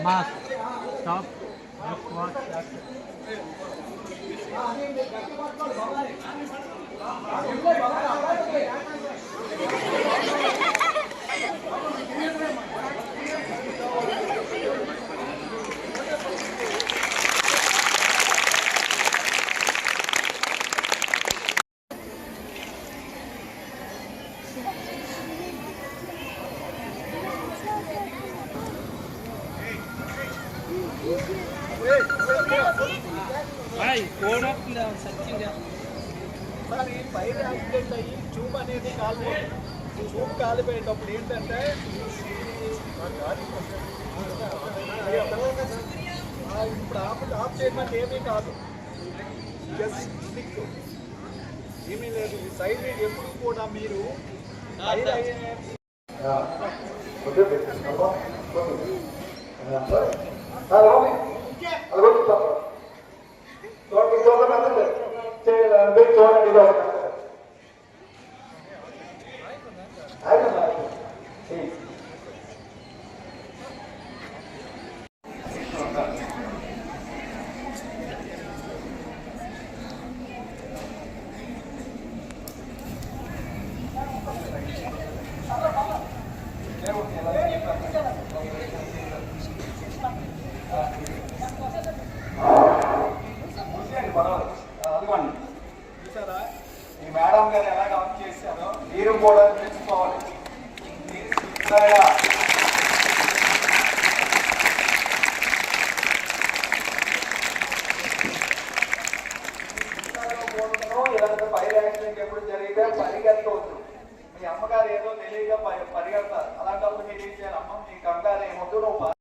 Mask. Stop. Left watch. Sir ఈ fire accident అయ్యి tube అనేది ట్యూబ్ కాలిపోయేటప్పుడు ఏంటంటే ఇప్పుడు ఆఫ్ చేయమంటే ఏమీ కాదు, జస్ట్ స్టిక్ ఏమీ లేదు. ఈ సైడ్ ఎప్పుడు కూడా మీరు ఫైర్ అయ్యే చూసారా ఈ మేడం గారు ఎలా వర్క్ చేశారో మీరు కూడా తెచ్చుకోవాలి. ఇలాంటి ఫైర్ యాక్సిడెంట్ ఎప్పుడు జరిగితే పరిగెత్తవచ్చు. మీ అమ్మగారు ఏదో తెలియక పరిగెడతారు, అలాంటప్పుడు మీరు ఏం చేయాలి? అమ్మ మీ కంగారు ఏమొద్దు, నువ్వు